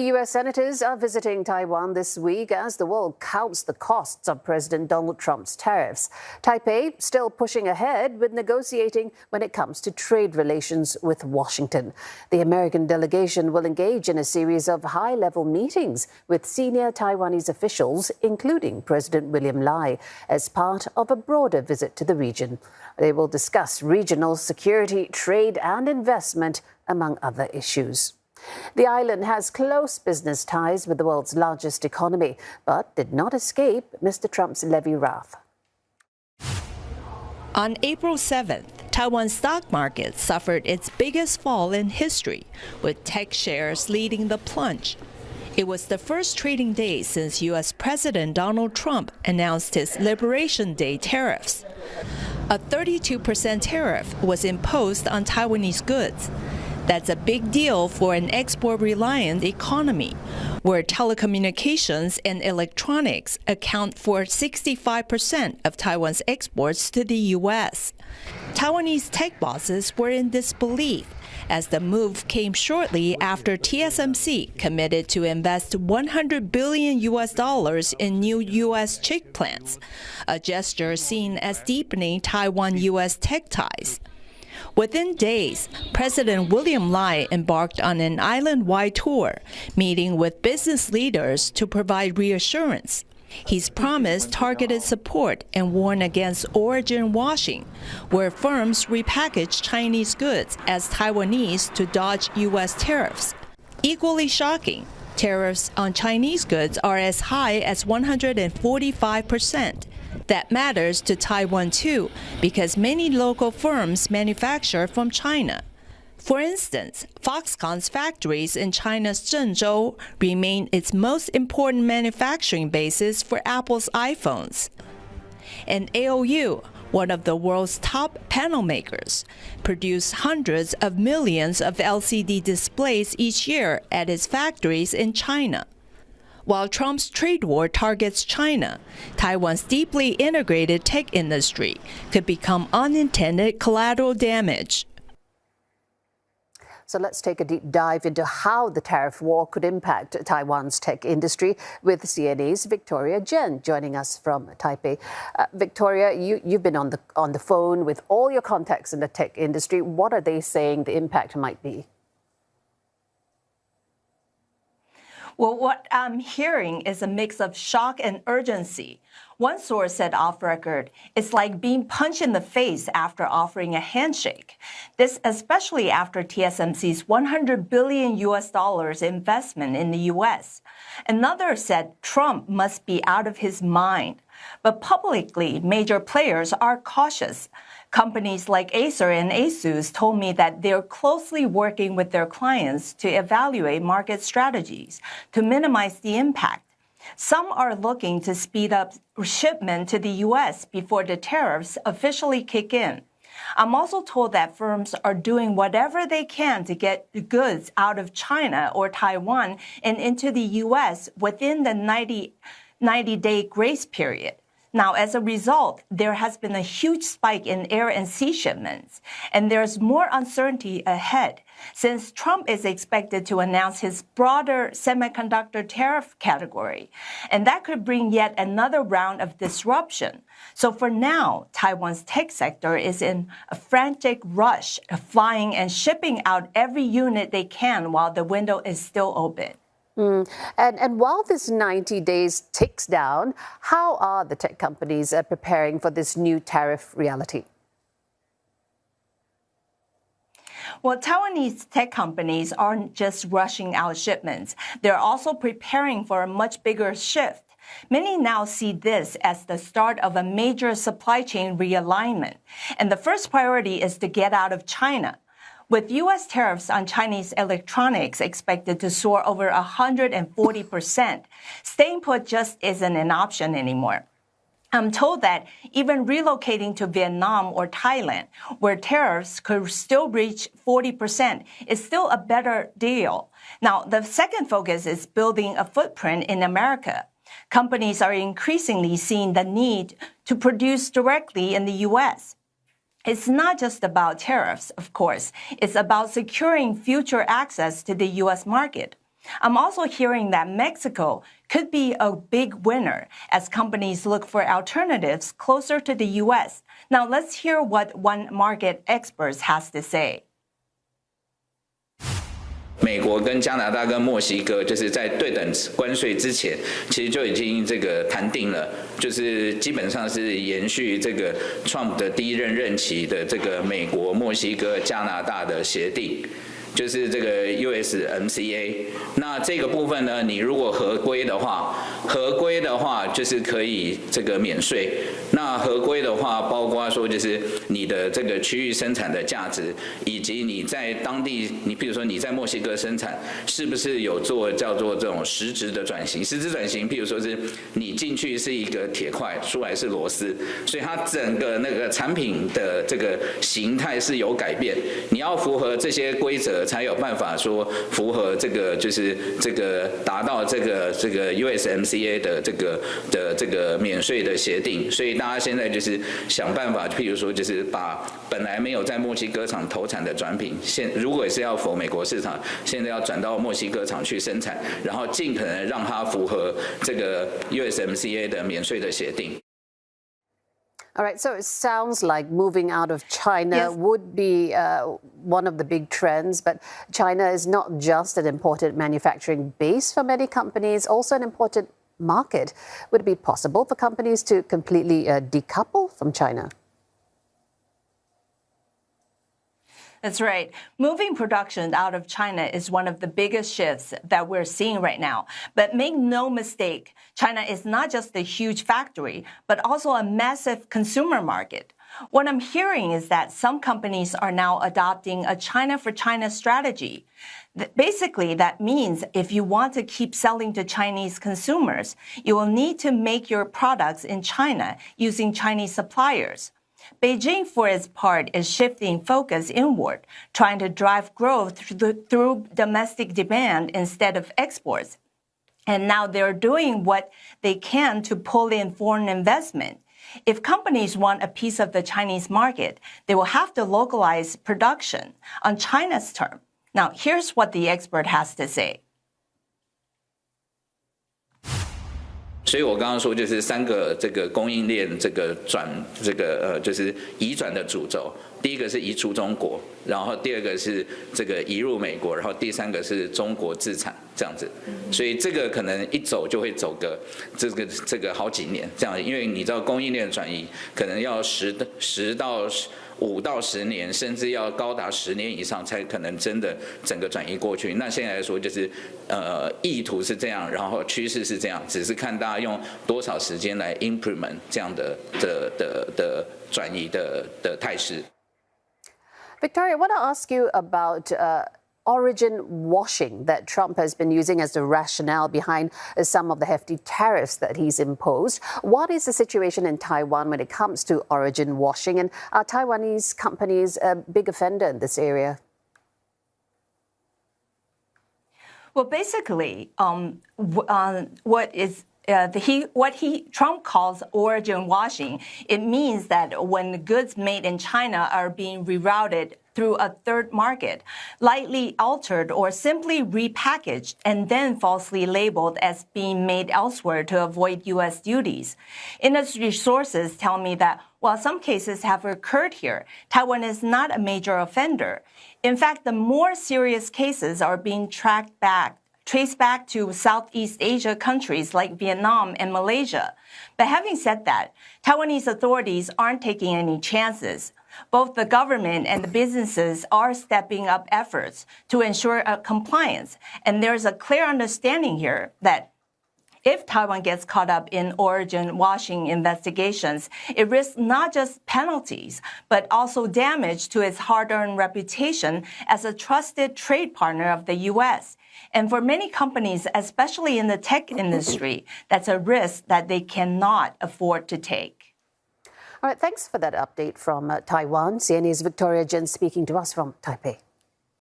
U.S. senators are visiting Taiwan this week as the world counts the costs of President Donald Trump's tariffs. Taipei still pushing ahead with negotiating when it comes to trade relations with Washington. The American delegation will engage in a series of high-level meetings with senior Taiwanese officials, including President William Lai, as part of a broader visit to the region. They will discuss regional security, trade and investment, among other issues. The island has close business ties with the world's largest economy, but did not escape Mr. Trump's levy wrath. On April 7th, Taiwan's stock market suffered its biggest fall in history, with tech shares leading the plunge. It was the first trading day since U.S. President Donald Trump announced his Liberation Day tariffs. A 32% tariff was imposed on Taiwanese goods. That's a big deal for an export-reliant economy, where telecommunications and electronics account for 65% of Taiwan's exports to the U.S. Taiwanese tech bosses were in disbelief, as the move came shortly after TSMC committed to invest $100 billion in new U.S. chip plants, a gesture seen as deepening Taiwan-U.S. tech ties. Within days, President William Lai embarked on an island-wide tour, meeting with business leaders to provide reassurance. He's promised targeted support and warned against origin washing, where firms repackage Chinese goods as Taiwanese to dodge U.S. tariffs. Equally shocking, tariffs on Chinese goods are as high as 145%. That matters to Taiwan too, because many local firms manufacture from China. For instance, Foxconn's factories in China's Zhengzhou remain its most important manufacturing basis for Apple's iPhones. And AOU, one of the world's top panel makers, produces hundreds of millions of LCD displays each year at its factories in China. While Trump's trade war targets China, Taiwan's deeply integrated tech industry could become unintended collateral damage. So let's take a deep dive into how the tariff war could impact Taiwan's tech industry with CNA's Victoria Jen joining us from Taipei. Victoria, you've been on the phone with all your contacts in the tech industry. What are they saying the impact might be? Well, what I'm hearing is a mix of shock and urgency. One source said off record, it's like being punched in the face after offering a handshake. This especially after TSMC's $100 billion investment in the U.S. Another said Trump must be out of his mind. But publicly, major players are cautious. Companies like Acer and Asus told me that they're closely working with their clients to evaluate market strategies to minimize the impact. Some are looking to speed up shipment to the U.S. before the tariffs officially kick in. I'm also told that firms are doing whatever they can to get the goods out of China or Taiwan and into the U.S. within the 90-day grace period. Now, as a result, there has been a huge spike in air and sea shipments, and there's more uncertainty ahead, since Trump is expected to announce his broader semiconductor tariff category, and that could bring yet another round of disruption. So for now, Taiwan's tech sector is in a frantic rush, flying and shipping out every unit they can while the window is still open. And while this 90 days ticks down, how are the tech companies preparing for this new tariff reality? Well, Taiwanese tech companies aren't just rushing out shipments. They're also preparing for a much bigger shift. Many now see this as the start of a major supply chain realignment. And the first priority is to get out of China. With U.S. tariffs on Chinese electronics expected to soar over 140%, staying put just isn't an option anymore. I'm told that even relocating to Vietnam or Thailand, where tariffs could still reach 40%, is still a better deal. Now, the second focus is building a footprint in America. Companies are increasingly seeing the need to produce directly in the U.S. It's not just about tariffs, of course. It's about securing future access to the U.S. market. I'm also hearing that Mexico could be a big winner as companies look for alternatives closer to the U.S. Now, let's hear what one market expert has to say. 美国跟加拿大跟墨西哥就是在对等关税之前，其实就已经这个谈定了，就是基本上是延续这个 Trump 的第一任任期的这个美国、墨西哥、加拿大的协定。 就是这个 USMCA， 那这个部分呢，你如果合规的话就是可以这个免税。那合规的话，包括说就是你的这个区域生产的价值，以及你在当地，你比如说你在墨西哥生产，是不是有做叫做这种实质的转型？实质转型，譬如说是你进去是一个铁块，出来是螺丝，所以它整个那个产品的这个形态是有改变。你要符合这些规则。 才有办法说符合这个，就是这个达到这个USMCA 的这个免税的协定，所以大家现在就是想办法，譬如说就是把本来没有在墨西哥厂投产的转品，如果是要否美国市场，现在要转到墨西哥厂去生产，然后尽可能让它符合这个 USMCA 的免税的协定。 All right, so it sounds like moving out of China would be one of the big trends, but China is not just an important manufacturing base for many companies, also an important market. Would it be possible for companies to completely decouple from China? That's right. Moving production out of China is one of the biggest shifts that we're seeing right now. But make no mistake, China is not just a huge factory, but also a massive consumer market. What I'm hearing is that some companies are now adopting a China for China strategy. Basically, that means if you want to keep selling to Chinese consumers, you will need to make your products in China using Chinese suppliers. Beijing, for its part, is shifting focus inward, trying to drive growth through domestic demand instead of exports. And now they're doing what they can to pull in foreign investment. If companies want a piece of the Chinese market, they will have to localize production on China's terms. Now, here's what the expert has to say. 所以我刚刚说就是3个这个供应链这个就是移转的主轴，第一个是移出中国，然后第二个是这个移入美国，然后第3个是中国自产这样子。所以这个可能一走就会走个这个好几年这样，因为你知道供应链转移可能要5到10年，甚至要高达10年以上才可能真的整个转移过去。那现在来说就是意图是这样，然后趋势是这样，只是看大家用多少时间来 implement 这样的转移的态势。Victoria, I want to ask you about origin washing that Trump has been using as the rationale behind some of the hefty tariffs that he's imposed. What is the situation in Taiwan when it comes to origin washing? And are Taiwanese companies a big offender in this area? Well, basically, Trump calls origin washing, it means that when goods made in China are being rerouted through a third market, lightly altered or simply repackaged and then falsely labeled as being made elsewhere to avoid U.S. duties. Industry sources tell me that while some cases have occurred here, Taiwan is not a major offender. In fact, the more serious cases are being traced back to Southeast Asia countries like Vietnam and Malaysia. But having said that, Taiwanese authorities aren't taking any chances. Both the government and the businesses are stepping up efforts to ensure compliance. And there's a clear understanding here that if Taiwan gets caught up in origin washing investigations, it risks not just penalties, but also damage to its hard-earned reputation as a trusted trade partner of the U.S. And for many companies, especially in the tech industry, that's a risk that they cannot afford to take. All right, thanks for that update from Taiwan. CNA's Victoria Jin speaking to us from Taipei.